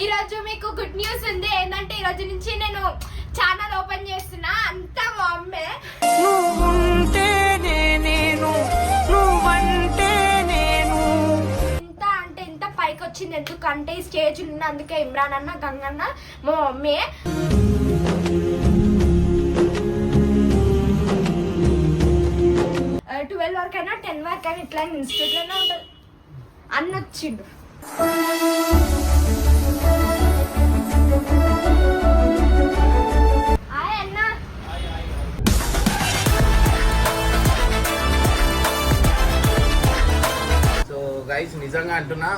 ఈరోజు మీకు good news ఉంది. ఏంటంటే ఈరోజు నుంచి నేను ఛానల్ ఓపెన్ చేస్తున్నా. అంతా మా అమ్మే. ఇంత అంటే ఇంత పైకి వచ్చింది ఎందుకంటే ఈ స్టేజ్ ఉన్న అందుకే ఇమ్రాన్ అన్న గంగన్న మా మమ్మీ. 12 వరకైనా 10 వరకైనా ఇట్లా ఇన్స్టిట్యూట్ లోనే ఉంటుంది. అన్న వచ్చిండు. గైస్ నిజంగా అంటున్నా,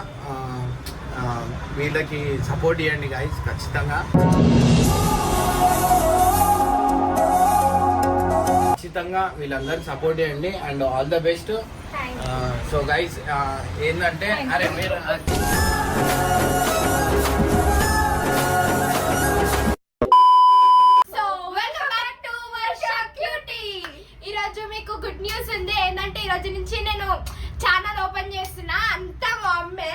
వీళ్ళకి సపోర్ట్ చేయండి గైస్ ఖచ్చితంగా. వీళ్ళందరికి సపోర్ట్ చేయండి and all the best. So guys ఏంటంటే అరే మీరు ఈరోజు మీకు గుడ్ న్యూస్ ఉంది. ఏంటంటే ఈరోజు నుంచి నేను ఛానల్ ఓపెన్ చేస్తున్నా. అంతా మా అమ్మే.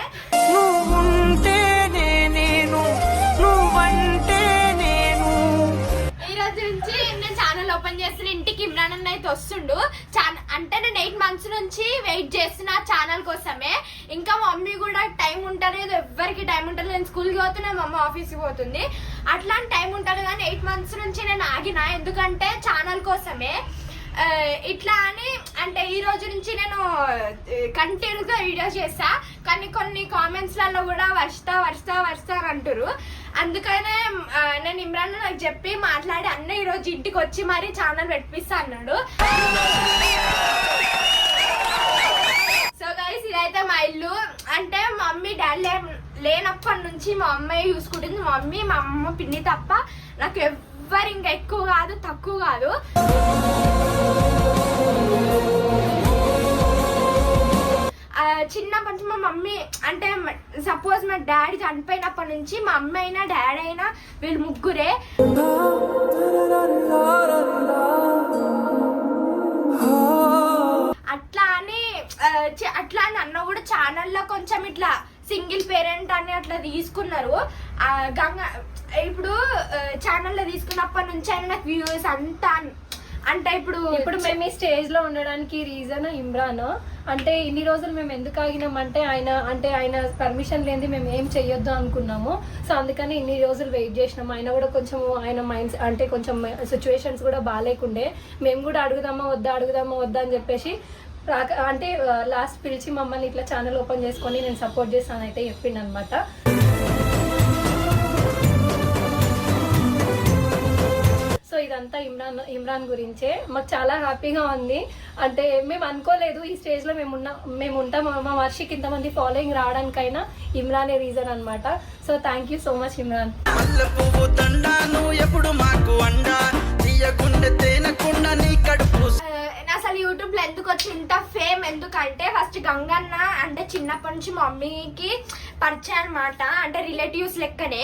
ఈ రోజు నుంచి నేను ఛానల్ ఓపెన్ చేస్తున్నా. ఇంటికి ఇమ్రాన్ అన్న అయితే వస్తుండు. అంటే నేను 8 months నుంచి వెయిట్ చేస్తున్నా ఛానల్ కోసమే. ఇంకా మా మమ్మీ కూడా టైం ఉంటలేదు, ఎవ్వరికి టైం ఉంటుంది. నేను స్కూల్కి పోతున్నా, మా అమ్మ ఆఫీస్కి పోతుంది. అట్లాంటి టైం ఉంటుంది కానీ 8 months నుంచి నేను ఆగిన. ఎందుకంటే ఛానల్ కోసమే. ఇట్లా అని అంటే ఈ రోజు నుంచి నేను కంటిన్యూగా వీడియోస్ చేస్తా. కానీ కొన్ని కామెంట్స్లలో కూడా వస్తా అని అంటారు. అందుకనే నేను ఇమ్రాన్ నాకు చెప్పి మాట్లాడి అన్న ఈరోజు ఇంటికి వచ్చి మరి ఛానల్ పెట్టిస్తా అన్నాడు. సో గైస్ ఇదైతే మా ఇల్లు. అంటే మా మమ్మీ డాడీ లేనప్పటి నుంచి మా అమ్మాయి చూసుకుంటుంది. మా మమ్మీ మా అమ్మ పిన్ని తప్ప నాకు ఎవ్వరు ఇంకా ఎక్కువ కాదు తక్కువ కాదు. చిన్నప్పటి నుంచి మా మమ్మీ అంటే సపోజ్ మా డాడీ చనిపోయినప్పటి నుంచి మా అమ్మ అయినా డాడీ అయినా వీళ్ళు ముగ్గురే. అట్లా అని అన్న కూడా ఛానల్లో కొంచెం ఇట్లా సింగిల్ పేరెంట్ అని అట్లా తీసుకున్నారు. ఇప్పుడు ఛానల్లో తీసుకున్నప్పటి నుంచి అయినా నాకు వ్యూస్ అంతా అంటే ఇప్పుడు మేము ఈ స్టేజ్ లో ఉండడానికి రీజన్ ఇమ్రాన్. అంటే ఇన్ని రోజులు మేము ఎందుకు ఆగినామంటే ఆయన పర్మిషన్ లేనిది మేము ఏం చెయ్యొద్దు అనుకున్నాము. సో అందుకని ఇన్ని రోజులు వెయిట్ చేసినాము. ఆయన కూడా కొంచెం ఆయన మైండ్స్ అంటే కొంచెం సిచ్యువేషన్స్ కూడా బాగాలేకుండే. మేము కూడా అడుగుదామా వద్దా అని చెప్పేసి అంటే లాస్ట్ పిలిచి మమ్మల్ని ఇట్లా ఛానల్ ఓపెన్ చేసుకొని నేను సపోర్ట్ చేస్తానైతే చెప్పిండు అనమాట. సో ఇదంతా ఇమ్రాన్ గురించే. మాకు చాలా హ్యాపీగా ఉంది. అంటే మేము అనుకోలేదు ఈ స్టేజ్ లో మేము ఉంటాం. మా వర్షికి ఇంతమంది ఫాలోయింగ్ రావడానికైనా ఇమ్రానే రీజన్ అనమాట. So thank you so much Imran. అసలు యూట్యూబ్ లో ఎందుకు వచ్చి ఇంత ఫేమ్ ఎందుకంటే ఫస్ట్ గంగన్న అంటే చిన్నప్పటి నుంచి మా మమ్మీకి పరిచయం అనమాట. అంటే రిలేటివ్స్ లెక్కనే.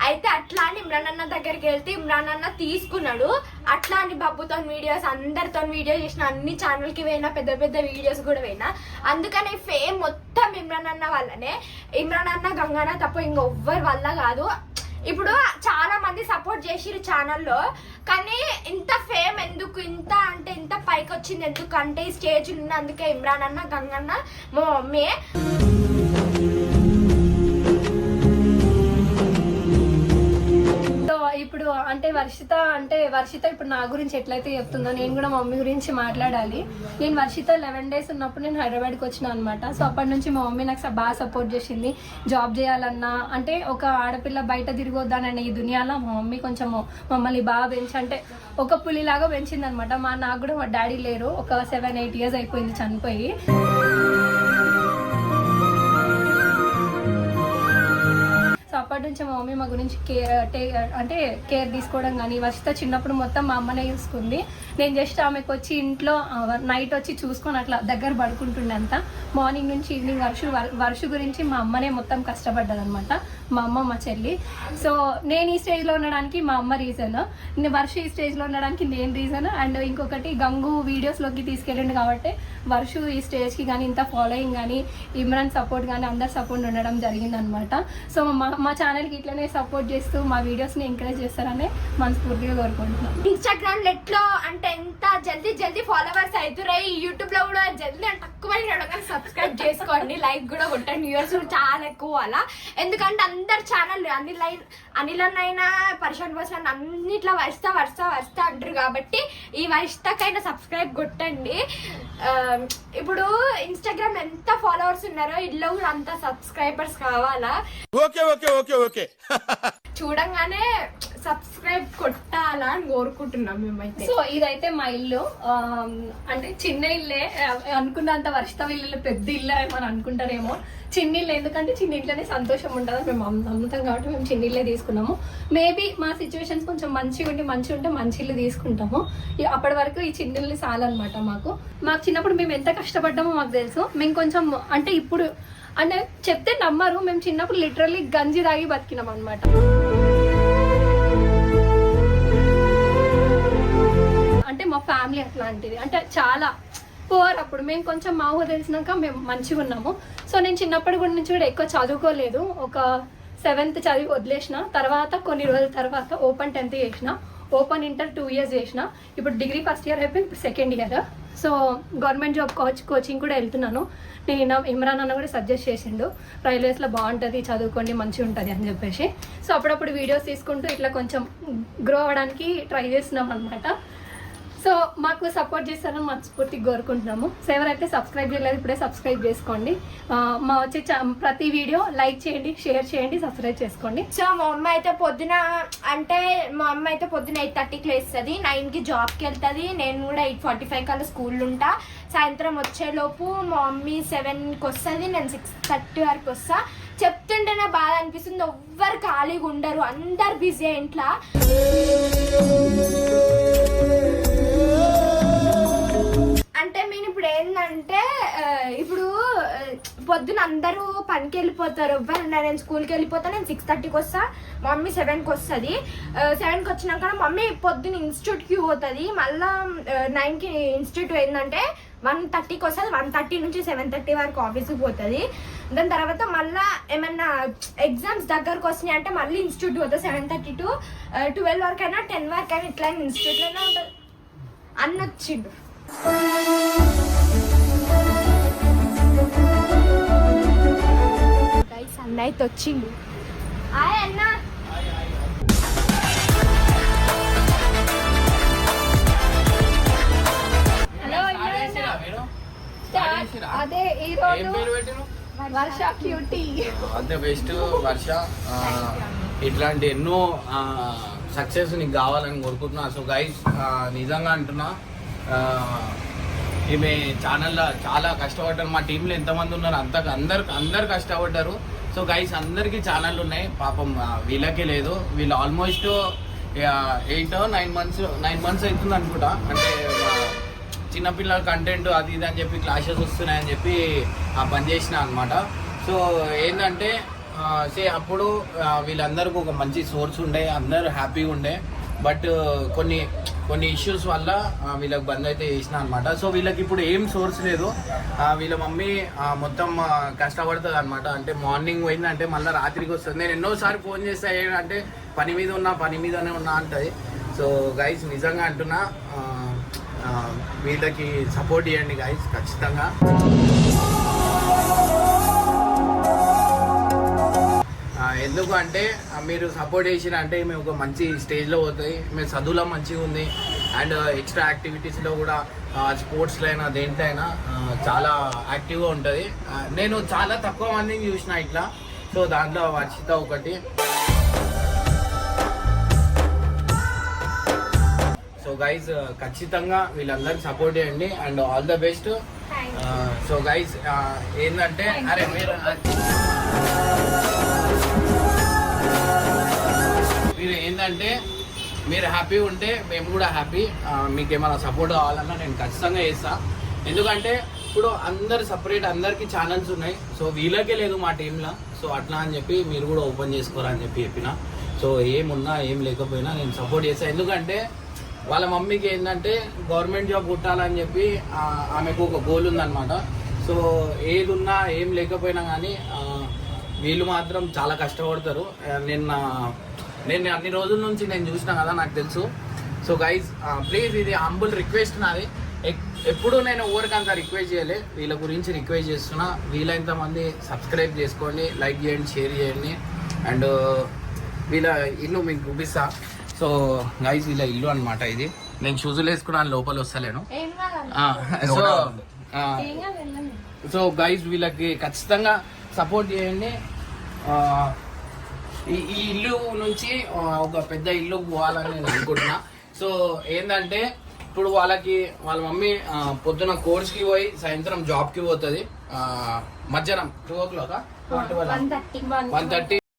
అయితే అట్లా అని ఇమ్రాన్ అన్న దగ్గరికి వెళ్తే ఇమ్రాన్ అన్న తీసుకున్నాడు. అట్లా అని బాబుతో వీడియోస్ అందరితో వీడియో చేసిన, అన్ని ఛానల్ కి పోయినా, పెద్ద పెద్ద వీడియోస్ కూడా పోయినా. అందుకని ఫేమ్ మొత్తం ఇమ్రాన్ అన్న వల్లనే. ఇమ్రాన్ అన్న గంగన్న తప్ప ఇంకొవ్వరి వల్ల కాదు. ఇప్పుడు చాలా మంది సపోర్ట్ చేసిరు ఛానల్లో. కానీ ఇంత ఫేమ్ ఎందుకు, ఇంత అంటే ఇంత పైకి వచ్చింది ఎందుకంటే ఈ స్టేజ్ ఉన్న అందుకే ఇమ్రాన్ అన్న గంగన్న మా మమ్మీ. ఇప్పుడు అంటే వర్షిత ఇప్పుడు నా గురించి ఎట్లయితే చెప్తుందో నేను కూడా మా మమ్మీ గురించి మాట్లాడాలి. నేను వర్షిత 11 days ఉన్నప్పుడు నేను హైదరాబాద్కి వచ్చిన అనమాట. సో అప్పటి నుంచి మా మమ్మీ నాకు బాగా సపోర్ట్ చేసింది. జాబ్ చేయాలన్నా అంటే ఒక ఆడపిల్ల బయట తిరిగొద్దానని ఈ దునియాలో మా మమ్మీ కొంచెం మమ్మల్ని బాగా పెంచి అంటే ఒక పులిలాగా పెంచింది అనమాట. నాకు కూడా మా డాడీ లేరు, ఒక 7-8 years అయిపోయింది చనిపోయి. సో అప్పటి నుంచి మా మమ్మీ మా గురించి కేర్ తీసుకోవడం కానీ, వర్షిత చిన్నప్పుడు మొత్తం మా అమ్మనే చూసుకుంది. నేను జస్ట్ ఆమెకు వచ్చి ఇంట్లో నైట్ వచ్చి చూసుకొని అట్లా దగ్గర పడుకుంటుండే. అంతా మార్నింగ్ నుంచి ఈవినింగ్ వర్షు గురించి మా అమ్మనే మొత్తం కష్టపడ్డది అనమాట. మా అమ్మ మా చెల్లి. సో నేను ఈ స్టేజ్లో ఉండడానికి మా అమ్మ రీజన్, వర్షు ఈ స్టేజ్లో ఉండడానికి నేను రీజన్. అండ్ ఇంకొకటి గంగు వీడియోస్లోకి తీసుకెళ్ళిండు కాబట్టి వర్షు ఈ స్టేజ్కి కానీ ఇంత ఫాలోయింగ్ కానీ ఇమ్రాన్ సపోర్ట్ కానీ అందరు సపోర్ట్ ఉండడం జరిగిందనమాట. సో మా ఛానల్కి ఇట్లనే సపోర్ట్ చేస్తూ మా వీడియోస్ని ఎంకరేజ్ చేస్తారని మనస్ఫూర్తిగా కోరుకుంటున్నాను. ఇన్స్టాగ్రామ్ ఎట్లో అంటే ఎంత జల్దీ ఫాలోవర్స్ అవుతున్నాయి, యూట్యూబ్ లో కూడా జల్దీ అంటే తక్కువ కానీ సబ్స్క్రైబ్ చేసుకోండి, లైక్ కూడా కొట్టండి. వ్యూవర్స్ కూడా చాలా ఎక్కువ అలా, ఎందుకంటే అందరు ఛానల్ అనిలనైనా పరిశాన్ బస్ అన్నిట్లో వరుస్తా అంటారు కాబట్టి ఈ వరుస్తకైనా సబ్స్క్రైబ్ కొట్టండి. ఇప్పుడు ఇన్స్టాగ్రామ్ ఎంత ఫాలోవర్స్ ఉన్నారో ఇల్లు కూడా అంత సబ్స్క్రైబర్స్ కావాలా. ఓకే చూడంగానే సబ్స్క్రైబ్ కొట్టాలా అని కోరుకుంటున్నాం మేమైతే. సో ఇదైతే మా ఇల్లు, అంటే చిన్న ఇల్లే, అనుకున్నంత వర్షం ఇల్లు పెద్ద ఇల్లు ఏమని అనుకుంటారేమో. చిన్న ఇల్లు, ఎందుకంటే చిన్న ఇంట్లోనే సంతోషం ఉంటుందని మేము నమ్ముతాం కాబట్టి మేము చిన్న ఇల్లే తీసుకున్నాము. మేబీ మా సిచ్యువేషన్స్ కొంచెం మంచిగా ఉంటే మంచి ఇల్లు తీసుకుంటాము. అప్పటి వరకు ఈ చిన్న ఇల్లు చాలన్నమాట. మాకు చిన్నప్పుడు మేము ఎంత కష్టపడ్డామో మాకు తెలుసు. మేము కొంచెం అంటే ఇప్పుడు అంటే చెప్తే నమ్మరు, మేము చిన్నప్పుడు లిటరల్లీ గంజి తాగి బతికినాం అనమాట. అంటే మా ఫ్యామిలీ అట్లాంటిది, అంటే చాలా పువర్. అప్పుడు మేము కొంచెం మా ఊహ తెలిసినాక మేము మంచిగా ఉన్నాము. సో నేను చిన్నప్పటి గుడి నుంచి కూడా ఎక్కువ చదువుకోలేదు. ఒక 7th చదివి వదిలేసిన తర్వాత కొన్ని రోజుల తర్వాత ఓపెన్ 10th చేసిన, ఓపెన్ ఇంటర్ 2 years చేసిన. ఇప్పుడు డిగ్రీ ఫస్ట్ ఇయర్ అయిపోయి ఇప్పుడు 2nd year. So government job coaching కూడా వెళ్తున్నాను. నేను ఇమ్రాన్ అన్న కూడా సజెస్ట్ చేసిండు, రైల్వేస్లో బాగుంటుంది చదువుకోండి మంచిగా ఉంటుంది అని చెప్పేసి. సో అప్పుడప్పుడు వీడియోస్ తీసుకుంటూ ఇట్లా కొంచెం గ్రో అవ్వడానికి ట్రై చేస్తున్నాం అనమాట. సో మాకు సపోర్ట్ చేస్తారని మనస్ఫూర్తిగా కోరుకుంటున్నాము. సో ఎవరైతే సబ్స్క్రైబ్ చేయలేదు ఇప్పుడే సబ్స్క్రైబ్ చేసుకోండి. మా వచ్చే ప్రతి వీడియో లైక్ చేయండి, షేర్ చేయండి, సబ్స్క్రైబ్ చేసుకోండి. సో మా అమ్మ అయితే పొద్దున 8:30కి లేస్తుంది, 9కి జాబ్కి వెళ్తుంది. నేను కూడా 8:45 కల్లా స్కూల్ ఉంటా. సాయంత్రం వచ్చేలోపు మా మమ్మీ 7కి వస్తుంది, నేను 6:30 వరకు వస్తా. చెప్తుంటేనే బాధ అనిపిస్తుంది, ఎవ్వరు ఖాళీగా ఉండరు, అందరు బిజీ ఇంట్లో. అంటే నేను ఇప్పుడు ఏంటంటే ఇప్పుడు పొద్దున అందరూ పనికి వెళ్ళిపోతారు, ఎవ్వరు నేను స్కూల్కి వెళ్ళిపోతాను. నేను 6:30కి వస్తా, మమ్మీ 7కి వస్తుంది. 7కి వచ్చినాక మమ్మీ పొద్దున్న ఇన్స్టిట్యూట్కి పోతుంది. మళ్ళీ 9కి ఇన్స్టిట్యూట్ ఏంటంటే 1:30కి వస్తుంది. 1:30 నుంచి 7:30 వరకు ఆఫీస్కి పోతుంది. దాని తర్వాత మళ్ళీ ఏమన్నా ఎగ్జామ్స్ దగ్గరకు వస్తున్నాయి అంటే మళ్ళీ ఇన్స్టిట్యూట్ పోతుంది. 7:30 to 12 వరకు అయినా 10 వరకు అయినా ఇట్లా ఇన్స్టిట్యూట్లోనే ఉంటుంది. అన్న వచ్చిండు, అన్న అయితే వచ్చిండు. హాయ్ అన్న. హలో అదే ఈరోజు వర్ష క్యూటీ అంతే బెస్ట్ వర్ష. ఇట్లాంటి ఎన్నో సక్సెస్ నీకు కావాలని కోరుకుంటున్నా. సో గైస్ నిజంగా అంటున్నా, ఈమె ఛానల్లో చాలా కష్టపడ్డారు. మా టీంలో ఎంతమంది ఉన్నారు అందరు కష్టపడ్డారు. సో గైస్ అందరికీ ఛానళ్ళు ఉన్నాయి, పాపం వీళ్ళకే లేదు. వీళ్ళు ఆల్మోస్ట్ 8 or 9 months అవుతుంది అనుకుంటా. అంటే చిన్నపిల్లల కంటెంట్ అది ఇది అని చెప్పి క్లాషెస్ వస్తున్నాయని చెప్పి పని చేసిన అనమాట. సో ఏంటంటే అప్పుడు వీళ్ళందరికీ ఒక మంచి సోర్స్ ఉండే, అందరూ హ్యాపీగా ఉండే. బట్ కొన్ని ఇష్యూస్ వల్ల వీళ్ళకి బంద్ అయితే చేసిన అనమాట. సో వీళ్ళకి ఇప్పుడు ఏం సోర్స్ లేదు. వీళ్ళ మమ్మీ మొత్తం కష్టపడుతుంది అనమాట. అంటే మార్నింగ్ పోయిందంటే మళ్ళీ రాత్రికి వస్తుంది. నేను ఎన్నోసారి ఫోన్ చేస్తా అంటే పని మీదనే ఉన్నా అంటది. సో గైస్ నిజంగా అంటున్నా, వీళ్ళకి సపోర్ట్ చేయండి గైస్ ఖచ్చితంగా. ఎందుకు అంటే మీరు సపోర్ట్ చేసిన అంటే మేము ఒక మంచి స్టేజ్లో పోతాయి. మేము చదువులో మంచిగా ఉంది, అండ్ ఎక్స్ట్రా యాక్టివిటీస్లో కూడా స్పోర్ట్స్లో అయినా దేంట్లో అయినా చాలా యాక్టివ్గా ఉంటుంది. నేను చాలా తక్కువ మందిని చూసిన ఇట్లా. సో దాంట్లో వర్షిత ఒకటి. సో గైజ్ ఖచ్చితంగా వీళ్ళందరికీ సపోర్ట్ చేయండి and all the best. So guys ఏంటంటే అరే మీరు ఏంటంటే మీరు హ్యాపీ ఉంటే మేము కూడా హ్యాపీ. మీకు ఏమైనా సపోర్ట్ కావాలన్నా నేను ఖచ్చితంగా చేస్తా. ఎందుకంటే ఇప్పుడు అందరికీ ఛానల్స్ ఉన్నాయి. సో వీళ్ళకే లేదు మా టీంలో. సో అట్లా అని చెప్పి మీరు కూడా ఓపెన్ చేసుకోరని చెప్పిన. సో ఏమున్నా ఏం లేకపోయినా నేను సపోర్ట్ చేస్తాను. ఎందుకంటే వాళ్ళ మమ్మీకి ఏంటంటే గవర్నమెంట్ జాబ్ కొట్టాలని చెప్పి ఆమెకు ఒక గోల్ ఉందన్నమాట. సో ఏది ఉన్నా ఏం లేకపోయినా కానీ వీళ్ళు మాత్రం చాలా కష్టపడతారు. నేను అన్ని రోజుల నుంచి నేను చూసిన కదా, నాకు తెలుసు. సో గైజ్ ప్లీజ్, ఇది హంబుల్ రిక్వెస్ట్ నాది. ఎప్పుడు నేను ఎవరికంత రిక్వెస్ట్ చేయలే, వీళ్ళ గురించి రిక్వెస్ట్ చేస్తున్నా. వీలైనంత మంది సబ్స్క్రైబ్ చేసుకోండి, లైక్ చేయండి, షేర్ చేయండి. అండ్ వీళ్ళ ఇల్లు మీకు చూపిస్తా. సో గైజ్ వీళ్ళ ఇల్లు అనమాట ఇది. నేను షూజులు వేసుకున్నాను, లోపల వస్తలేను. ఏం కాదు. సో గైజ్ వీళ్ళకి ఖచ్చితంగా సపోర్ట్ చేయండి. ఈ ఇల్లు నుంచి ఒక పెద్ద ఇల్లు పోవాలని నేను అనుకుంటున్నా. సో ఏంటంటే ఇప్పుడు వాళ్ళ మమ్మీ పొద్దున కోర్స్కి పోయి సాయంత్రం జాబ్కి పోతుంది. మధ్యాహ్నం 2 o'clock 1:30